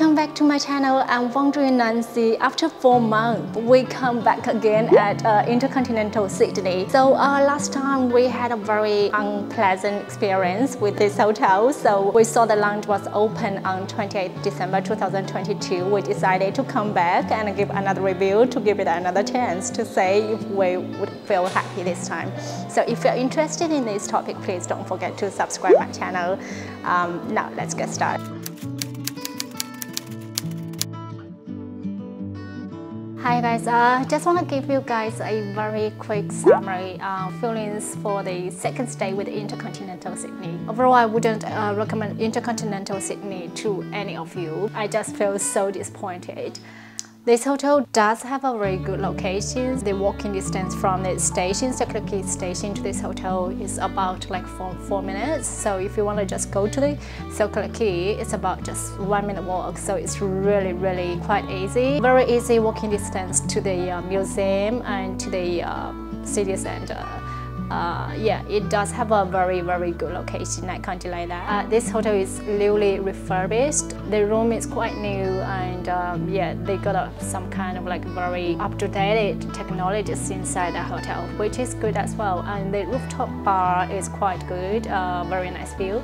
Welcome back to my channel. I'm wondering, Nancy, after 4 months, we come back again at Intercontinental Sydney. So last time we had a very unpleasant experience with this hotel. So we saw the lounge was open on 28th December 2022. We decided to come back and give another review to give it another chance to say if we would feel happy this time. So if you're interested in this topic, please don't forget to subscribe my channel. Now let's get started. Hi guys, just want to give you guys a very quick summary feelings for the second stay with Intercontinental Sydney. Overall, I wouldn't recommend Intercontinental Sydney to any of you. I just feel so disappointed. This hotel does have a very good location. The walking distance from the station, Security Station, to this hotel is about like 4 minutes. So if you want to just go to the Security, it's about just 1 minute walk. So it's really quite easy. Very easy walking distance to the museum and to the city center. Yeah, it does have a very good location, I can't deny that. This hotel is newly refurbished. The room is quite new and yeah, they got some kind of like very up-to-date technologies inside the hotel, which is good as well. And the rooftop bar is quite good, very nice view.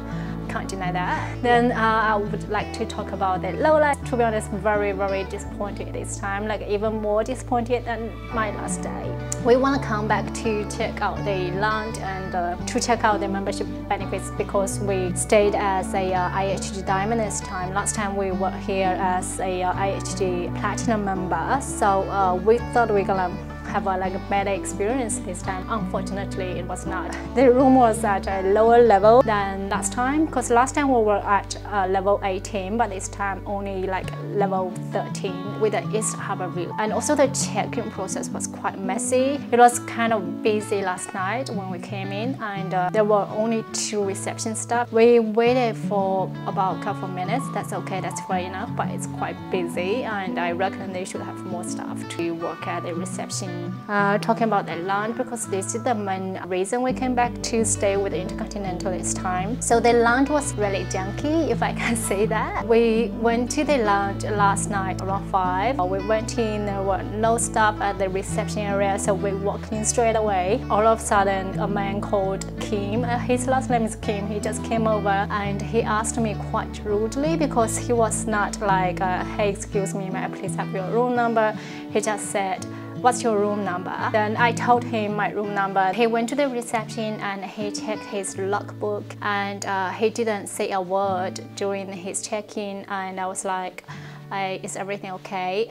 Can't deny that. Then I would like to talk about the lowlights. To be honest, very disappointed this time, like even more disappointed than my last day. We want to come back to check out the lounge and to check out the membership benefits because we stayed as a IHG Diamond this time. Last time we were here as a IHG Platinum member, so we thought we were gonna have a better experience this time. Unfortunately, it was not. The room was at a lower level than last time because last time we were at level 18, but this time only like level 13 with the East Harbour view. And also the check-in process was quite messy. It was kind of busy last night when we came in and there were only 2 reception staff. We waited for about a couple of minutes. That's okay, that's fair enough, but it's quite busy and I reckon they should have more staff to work at the reception. Talking about the lounge because this is the main reason we came back to stay with Intercontinental this time. So the lounge was really junky, if I can say that. We went to the lounge last night around 5. We went in, there were no staff at the reception area, so we walked in straight away. All of a sudden, a man called Kim, his last name is Kim, he just came over and he asked me quite rudely because he was not like, hey, excuse me, may I please have your room number? He just said, what's your room number? Then I told him my room number. He went to the reception and he checked his logbook and he didn't say a word during his check-in and I was like, is everything okay?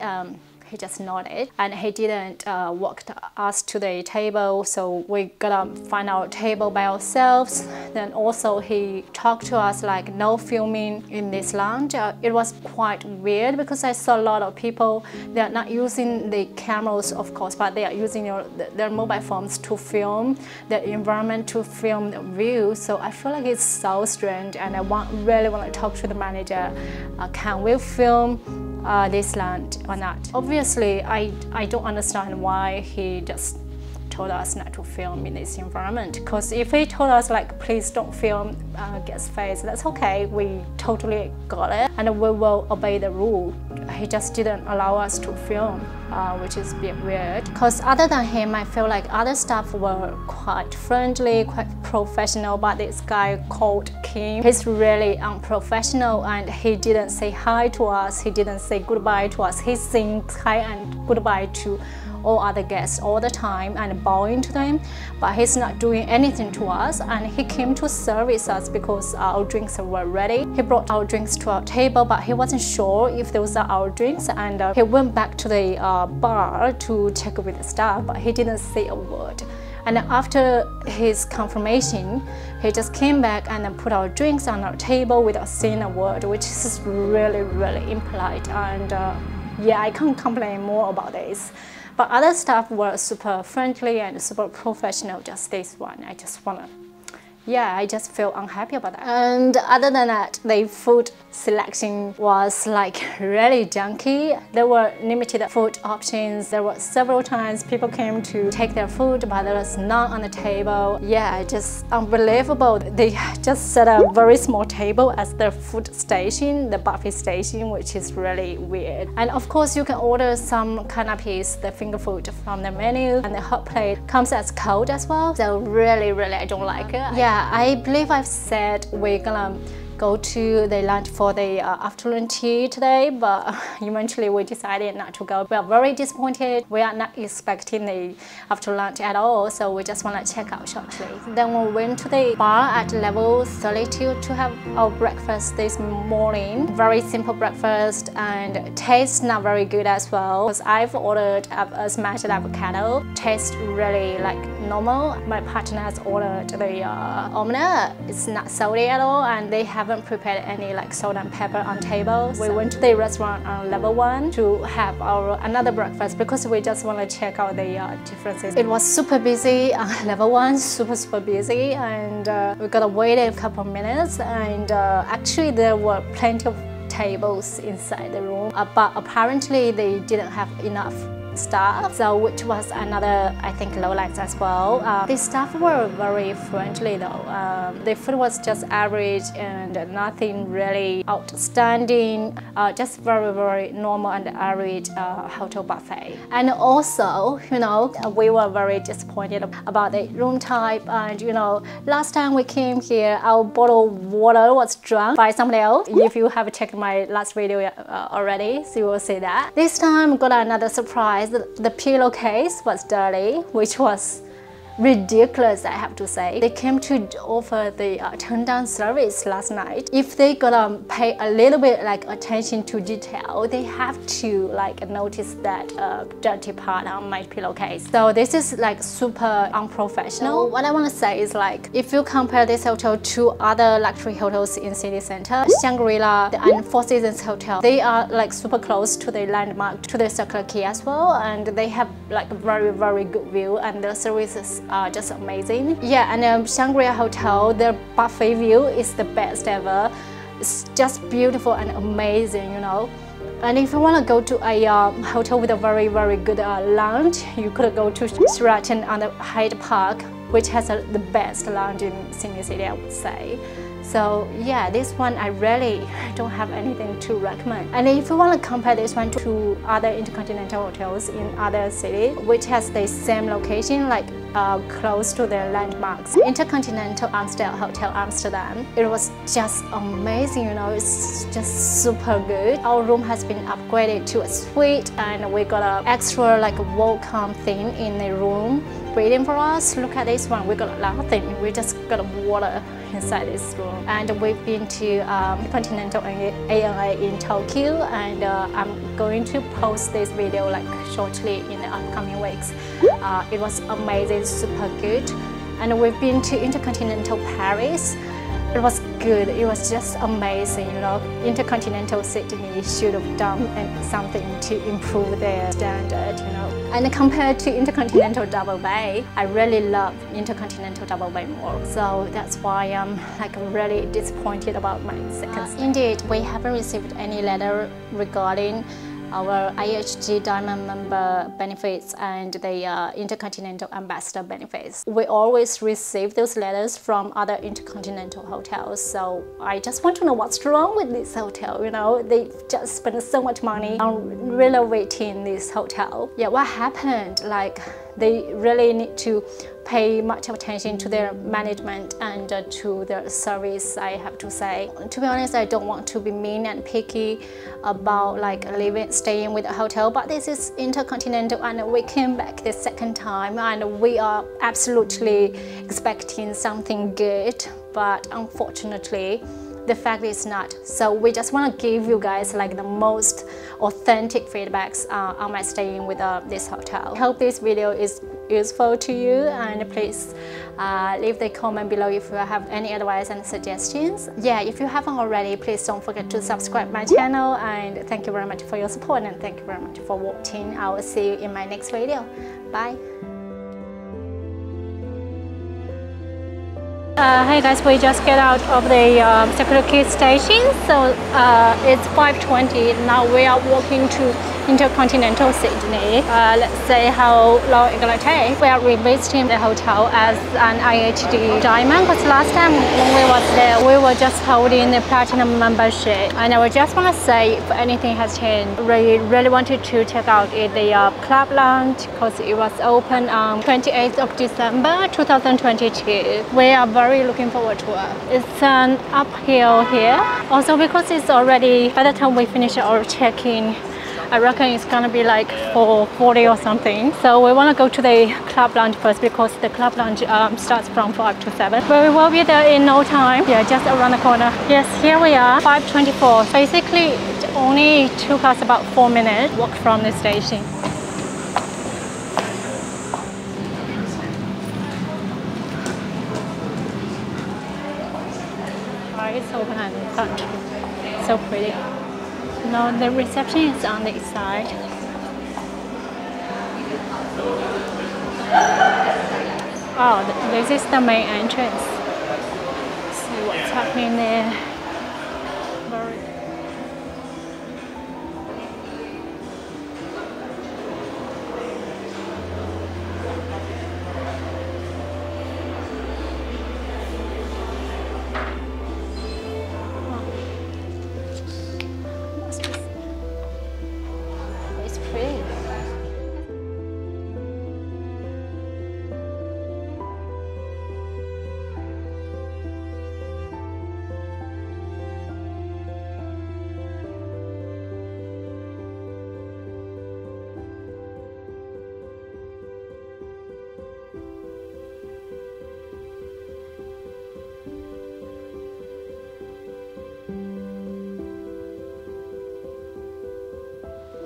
He just nodded and he didn't walk us to the table, so we gotta find our table by ourselves. Then also he talked to us like no filming in this lounge. It was quite weird because I saw a lot of people, they are not using the cameras of course, but they are using their mobile phones to film the environment, to film the view. So I feel like it's so strange and I really want to talk to the manager. Can we film this lounge or not? Obviously, I don't understand why he just told us not to film in this environment. Because if he told us like, please don't film guest face, that's okay. We totally got it and we will obey the rule. He just didn't allow us to film, which is a bit weird. Because other than him, I feel like other staff were quite friendly, quite professional, but this guy called Kim, he's really unprofessional and he didn't say hi to us, he didn't say goodbye to us. He sings hi and goodbye to all other guests all the time and bowing to them, but he's not doing anything to us. And he came to service us because our drinks were ready. He brought our drinks to our table, but he wasn't sure if those are our drinks, and he went back to the bar to check with the staff, but he didn't say a word. And after his confirmation, he just came back and put our drinks on our table without saying a word, which is really impolite. And yeah, I can't complain more about this. But other staff were super friendly and super professional. Just this one, I just want to yeah, I just feel unhappy about that. And other than that, the food selection was like really junky. There were limited food options. There were several times people came to take their food, but there was none on the table. Yeah, just unbelievable. They just set a very small table as their food station, the buffet station, which is really weird. And of course, you can order some canapes, the finger food from the menu, and the hot plate comes as cold as well. So really, I don't like it. Yeah, I believe I've said we're gonna go to the lunch for the afternoon tea today, but eventually we decided not to go. We are very disappointed. We are not expecting the after lunch at all, so we just want to check out shortly. Then we went to the bar at level 32 to have our breakfast this morning. Very simple breakfast and tastes not very good as well, because I've ordered a smashed avocado. Tastes really like normal. My partner has ordered the omelette. It's not salty at all, and they haven't prepared any like salt and pepper on table. We went to the restaurant on level 1 to have our another breakfast because we just want to check out the differences. It was super busy on level 1, super busy, and we gotta wait a couple of minutes, and actually there were plenty of tables inside the room, but apparently they didn't have enough staff, so which was another, I think, lowlights as well. The staff were very friendly though. The food was just average and nothing really outstanding, just very normal and average hotel buffet. And also, you know, we were very disappointed about the room type, and you know, last time we came here, our bottle of water was drunk by somebody else. If you have checked my last video already, so you will see that. This time we got another surprise. The pillowcase was dirty, which was ridiculous, I have to say. They came to offer the turn-down service last night. If they gonna pay a little bit like attention to detail, they have to like notice that dirty part on my pillowcase. So this is like super unprofessional. So what I want to say is, like, if you compare this hotel to other luxury hotels in city center, Shangri-La and Four Seasons Hotel, they are like super close to the landmark, to the Circular Quay as well, and they have like a very good view, and the services are just amazing. Yeah, and Shangri-La Hotel, their buffet view is the best ever. It's just beautiful and amazing, you know. And if you want to go to a hotel with a very good lounge, you could go to Sheraton on the Hyde Park, which has the best lounge in Sydney City, I would say. So yeah, this one I really don't have anything to recommend. And if you want to compare this one to other Intercontinental hotels in other cities, which has the same location, like close to their landmarks, Intercontinental Hotel Amsterdam, it was just amazing, you know, it's just super good. Our room has been upgraded to a suite, and we got an extra like welcome theme in the room waiting for us. Look at this one, we got nothing, we just got water inside this room. And we've been to Continental ANA in Tokyo, and I'm going to post this video like shortly in the upcoming weeks. It was amazing, super good. And we've been to Intercontinental Paris. It was good, it was just amazing, you know. Intercontinental Sydney should have done something to improve their standard, you know. And compared to Intercontinental Double Bay, I really love Intercontinental Double Bay more. So that's why I'm like really disappointed about my second stay. Indeed, we haven't received any letter regarding our IHG Diamond member benefits and the Intercontinental Ambassador benefits. We always receive those letters from other Intercontinental hotels, so I just want to know what's wrong with this hotel, you know. They just spent so much money on renovating this hotel. Yeah, what happened? Like, they really need to pay much attention to their management and to their service, I have to say. To be honest, I don't want to be mean and picky about like staying with a hotel, but this is Intercontinental, and we came back the second time, and we are absolutely expecting something good, but unfortunately the fact is not. So we just want to give you guys like the most authentic feedbacks on my staying with this hotel. I hope this video is useful to you, and please leave the comment below if you have any advice and suggestions. Yeah, if you haven't already, please don't forget to subscribe my channel, and thank you very much for your support, and thank you very much for watching. I will see you in my next video. Bye. Hey guys, we just get out of the security station, so it's 5:20. Now we are walking to Intercontinental Sydney. Let's see how long it's gonna take. We are revisiting the hotel as an IHD Diamond, because last time when we was there, we were just holding the Platinum membership. And I just want to say, if anything has changed, we really wanted to check out the Club Lounge, because it was open on 28th of December 2022. We are very looking forward to it. It's an uphill here. Also because it's already, by the time we finish our check-in, I reckon it's gonna be like 4:40 or something. So we wanna go to the Club Lounge first, because the Club Lounge starts from 5 to 7. But we will be there in no time. Yeah, just around the corner. Yes, here we are, 5:24. Basically, it only took us about 4 minutes walk from the station. It's open at the front. So pretty. No, the reception is on this side. Oh, this is the main entrance. See what's happening there.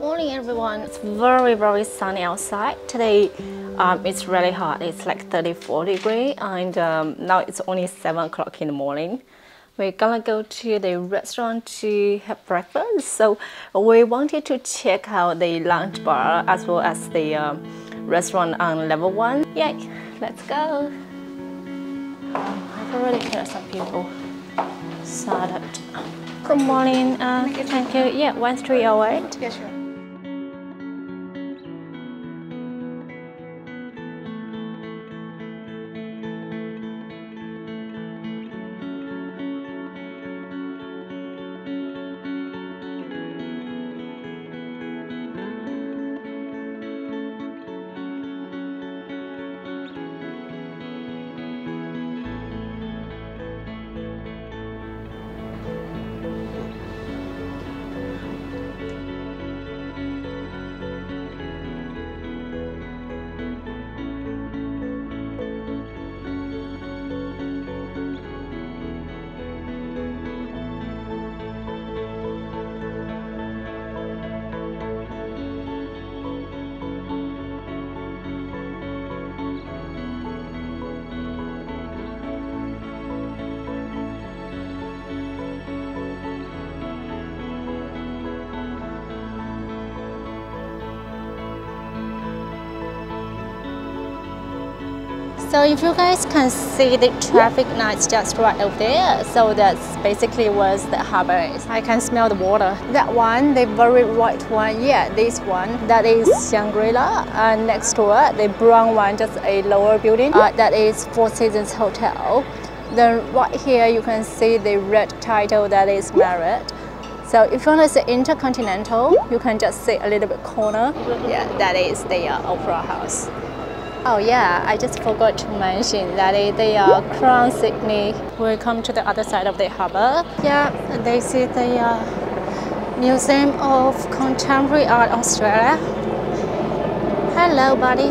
Morning everyone. It's very sunny outside. Today it's really hot. It's like 34 degrees, and now it's only 7 o'clock in the morning. We're gonna go to the restaurant to have breakfast. So we wanted to check out the lounge bar as well as the restaurant on level 1. Yay, let's go. I've already heard some people started. Good morning. Thank you. Yeah, 1308. Yeah, sure. So if you guys can see the traffic lights just right over there, so that's basically where the harbour is. I can smell the water. That one, the very white one, yeah, this one, that is Shangri-La. And next to it, the brown one, just a lower building, that is Four Seasons Hotel. Then right here, you can see the red title, that is Marriott. So if you want to see Intercontinental, you can just see a little bit corner. Yeah, that is the Opera House. Oh yeah, I just forgot to mention that the Crown Sydney will come to the other side of the harbour. Yeah, this is the Museum of Contemporary Art Australia. Hello, buddy.